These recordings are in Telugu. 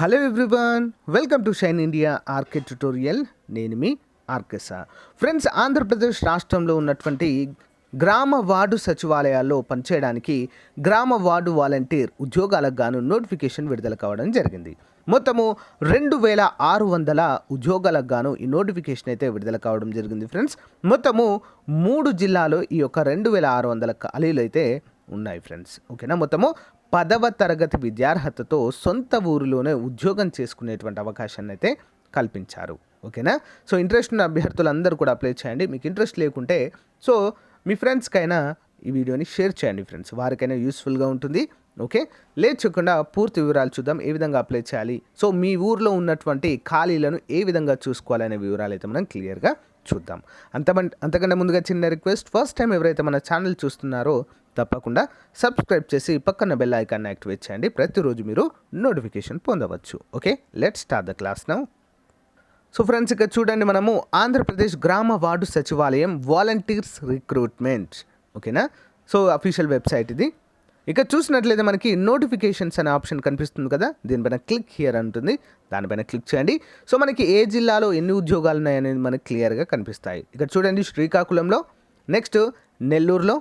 Hello everyone, welcome to shine India RK tutorial. నేను మీ ఆర్కేసా. ఫ్రెండ్స్, ఆంధ్రప్రదేశ్ రాష్ట్రంలో ఉన్నటువంటి గ్రామ వార్డు సచివాలయాల్లో పనిచేయడానికి గ్రామ వార్డు వాలంటీర్ ఉద్యోగాలకు గాను నోటిఫికేషన్ విడుదల కావడం జరిగింది. మొత్తము 2600 ఉద్యోగాలకు గాను ఈ నోటిఫికేషన్ అయితే విడుదల కావడం జరిగింది. ఫ్రెండ్స్, మొత్తము 3 జిల్లాలో ఈ యొక్క 2600 ఖాళీలు అయితే ఉన్నాయి ఫ్రెండ్స్. ఓకేనా, మొత్తము 10వ తరగతి విద్యార్హతతో సొంత ఊరిలోనే ఉద్యోగం చేసుకునేటువంటి అవకాశాన్ని అయితే కల్పించారు. ఓకేనా, సో ఇంట్రెస్ట్ ఉన్న అభ్యర్థులందరూ కూడా అప్లై చేయండి. మీకు ఇంట్రెస్ట్ లేకుంటే సో మీ ఫ్రెండ్స్కైనా ఈ వీడియోని షేర్ చేయండి ఫ్రెండ్స్, వారికైనా యూస్ఫుల్గా ఉంటుంది. ఓకే, లేట్ చేయకుండా పూర్తి వివరాలు చూద్దాం. ఏ విధంగా అప్లై చేయాలి, సో మీ ఊర్లో ఉన్నటువంటి ఖాళీలను ఏ విధంగా చూసుకోవాలనే వివరాలు అయితే మనం క్లియర్గా చూద్దాం. అంతకంటే ముందుగా చిన్న రిక్వెస్ట్, ఫస్ట్ టైం ఎవరైతే మన ఛానల్ చూస్తున్నారో తప్పకుండా సబ్స్క్రైబ్ చేసి పక్కన బెల్ ఐకాన్ని యాక్టివేట్ చేయండి. ప్రతిరోజు మీరు నోటిఫికేషన్ పొందవచ్చు. Okay, let's start the class now. So friends, ఇక్కడ చూడండి, మనము ఆంధ్రప్రదేశ్ గ్రామ వార్డు సచివాలయం వాలంటీర్స్ రిక్రూట్మెంట్. ఓకేనా, సో అఫీషియల్ వెబ్సైట్ ఇది. ఇక చూసినట్లయితే మనకి నోటిఫికేషన్స్ అనే ఆప్షన్ కనిపిస్తుంది కదా, దీనిపైన క్లిక్ హియర్ అంటుంది, దానిపైన క్లిక్ చేయండి. సో మనకి ఏ జిల్లాలో ఎన్ని ఉద్యోగాలు ఉన్నాయనేది మనకి క్లియర్గా కనిపిస్తాయి. ఇక్కడ చూడండి, శ్రీకాకుళంలో, నెక్స్ట్ నెల్లూరులో,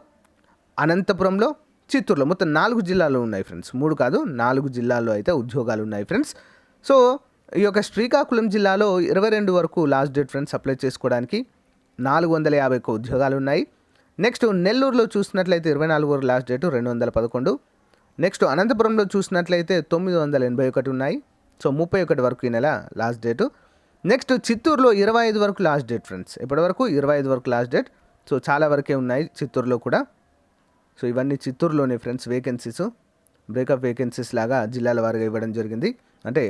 అనంతపురంలో, చిత్తూరులో, మొత్తం 4 జిల్లాలు ఉన్నాయి ఫ్రెండ్స్. 3 కాదు, 4 జిల్లాల్లో అయితే ఉద్యోగాలు ఉన్నాయి ఫ్రెండ్స్. సో ఈ యొక్క శ్రీకాకుళం జిల్లాలో 22 వరకు లాస్ట్ డేట్ ఫ్రెండ్స్ అప్లై చేసుకోవడానికి. 451 ఉద్యోగాలు ఉన్నాయి. నెక్స్ట్ నెల్లూరులో చూసినట్లయితే 24 వరకు లాస్ట్ డేటు 211. నెక్స్ట్ అనంతపురంలో చూసినట్లయితే 981 ఉన్నాయి. సో 31 వరకు ఈ నెల లాస్ట్ డేటు. నెక్స్ట్ చిత్తూరులో 25 వరకు లాస్ట్ డేట్ ఫ్రెండ్స్. ఇప్పటి వరకు 25 వరకు లాస్ట్ డేట్. సో చాలా వరకే ఉన్నాయి చిత్తూరులో కూడా. సో ఇవన్నీ చిత్తూరులోనే ఫ్రెండ్స్ వేకెన్సీస్, బ్రేకప్ వేకెన్సీస్ లాగా జిల్లాల వారిగా ఇవ్వడం జరిగింది. అంటే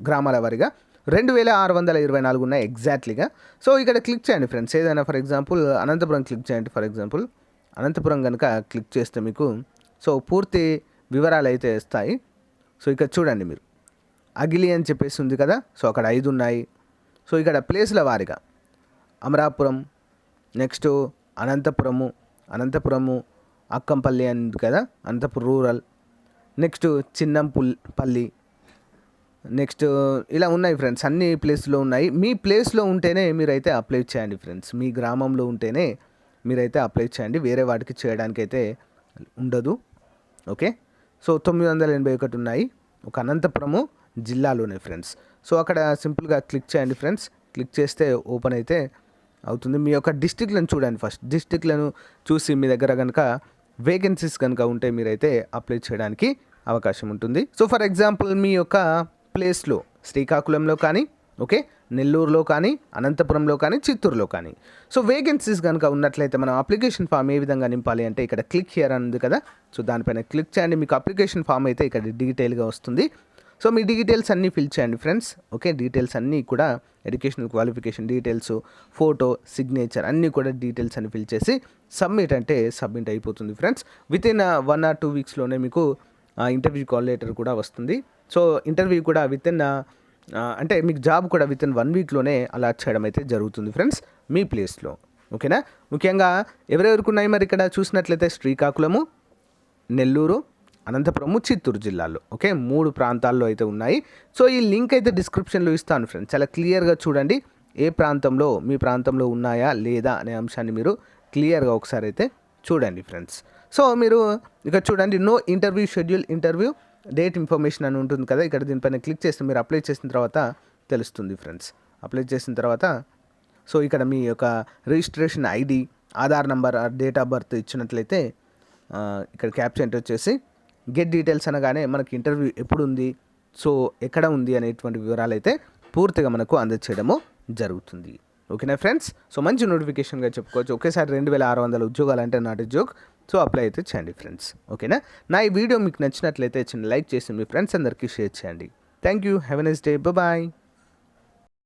గ్రామాల వారిగా 2624 ఉన్నాయి ఎగ్జాక్ట్లీగా. సో ఇక్కడ క్లిక్ చేయండి ఫ్రెండ్స్, ఏదైనా ఫర్ ఎగ్జాంపుల్ అనంతపురం క్లిక్ చేయండి. ఫర్ ఎగ్జాంపుల్ అనంతపురం కనుక క్లిక్ చేస్తే మీకు సో పూర్తి వివరాలు అయితే ఇస్తాయి. సో ఇక్కడ చూడండి, మీరు అగిలి అని చెప్పేసి ఉంది కదా, సో అక్కడ 5 ఉన్నాయి. సో ఇక్కడ ప్లేస్ల వారిగా అమరాపురం, నెక్స్ట్ అనంతపురము అక్కంపల్లి అని ఉంది కదా, Anantapuram rural, next Chinnampalli, next ఇలా ఉన్నాయి ఫ్రెండ్స్. అన్ని ప్లేస్లో ఉన్నాయి. మీ ప్లేస్లో ఉంటేనే మీరైతే అప్లై చేయండి ఫ్రెండ్స్. మీ గ్రామంలో ఉంటేనే మీరైతే అప్లై చేయండి, వేరే వాటికి చేయడానికి అయితే ఉండదు. ఓకే, సో 981 ఉన్నాయి ఒక అనంతపురము జిల్లాలోనే ఫ్రెండ్స్. సో అక్కడ సింపుల్గా క్లిక్ చేయండి ఫ్రెండ్స్. క్లిక్ చేస్తే ఓపెన్ అయితే అవుతుంది. మీ యొక్క డిస్ట్రిక్ట్లను చూడండి. ఫస్ట్ డిస్ట్రిక్ట్లను చూసి మీ దగ్గర కనుక వేకెన్సీస్ కనుక ఉంటే మీరైతే అప్లై చేయడానికి అవకాశం ఉంటుంది. సో ఫర్ ఎగ్జాంపుల్ మీ యొక్క ప్లేస్లో శ్రీకాకుళంలో కానీ, ఓకే, నెల్లూరులో కానీ, అనంతపురంలో కానీ, చిత్తూరులో కానీ సో వేకెన్సీస్ కనుక ఉన్నట్లయితే మనం అప్లికేషన్ ఫామ్ ఏ విధంగా నింపాలి అంటే ఇక్కడ క్లిక్ హియర్ అని ఉంది కదా, సో దానిపైన క్లిక్ చేయండి. మీకు అప్లికేషన్ ఫామ్ అయితే ఇక్కడ డీటెయిల్గా వస్తుంది. సో మీ డీటెయిల్స్ అన్నీ ఫిల్ చేయండి ఫ్రెండ్స్. ఓకే, డీటెయిల్స్ అన్నీ కూడా educational qualification details, photo, signature అన్నీ కూడా డీటెయిల్స్ అన్ని ఫిల్ చేసి సబ్మిట్ అంటే సబ్మిట్ అయిపోతుంది ఫ్రెండ్స్. వితిన్ 1 or 2 వీక్స్లోనే మీకు ఇంటర్వ్యూ కాల్ లెటర్ కూడా వస్తుంది. సో ఇంటర్వ్యూ కూడా వితిన్ అంటే మీకు జాబ్ కూడా వితిన్ 1 వీక్లోనే అలాట్ చేయడం అయితే జరుగుతుంది ఫ్రెండ్స్ మీ ప్లేస్లో. ఓకేనా, ముఖ్యంగా ఎవరెవరికి ఉన్నాయి మరి ఇక్కడ చూసినట్లయితే శ్రీకాకుళము, నెల్లూరు, అనంతపురము, చిత్తూరు జిల్లాలో. ఓకే, 3 ప్రాంతాల్లో అయితే ఉన్నాయి. సో ఈ లింక్ అయితే డిస్క్రిప్షన్లో ఇస్తాను ఫ్రెండ్స్. చాలా క్లియర్గా చూడండి, ఏ ప్రాంతంలో మీ ప్రాంతంలో ఉన్నాయా లేదా అనే అంశాన్ని మీరు క్లియర్గా ఒకసారి అయితే చూడండి ఫ్రెండ్స్. సో మీరు ఇక్కడ చూడండి, no interview schedule, interview date information అని ఉంటుంది కదా, ఇక్కడ దీనిపైన క్లిక్ చేస్తే మీరు అప్లై చేసిన తర్వాత తెలుస్తుంది ఫ్రెండ్స్. అప్లై చేసిన తర్వాత సో ఇక్కడ మీ యొక్క registration ID, Aadhaar number, date of birth ఇచ్చినట్లయితే ఇక్కడ క్యాప్చర్ ఎంటర్ వచ్చేసి గెట్ డీటెయిల్స్ అనగానే మనకి ఇంటర్వ్యూ ఎప్పుడు ఉంది, సో ఎక్కడ ఉంది అనేటువంటి వివరాలు అయితే పూర్తిగా మనకు అందజేయడము జరుగుతుంది. ఓకేనా ఫ్రెండ్స్, సో మంచి నోటిఫికేషన్గా చెప్పుకోవచ్చు. ఒకేసారి 2600 ఉద్యోగాలు అంటే not a joke. So apply అయితే చేయండి ఫ్రెండ్స్. ఓకేనా, నా ఈ వీడియో మీకు నచ్చినట్లయితే చిన్న లైక్ చేసి మీ ఫ్రెండ్స్ అందరికీ షేర్ చేయండి. Thank you, have a nice day, bye.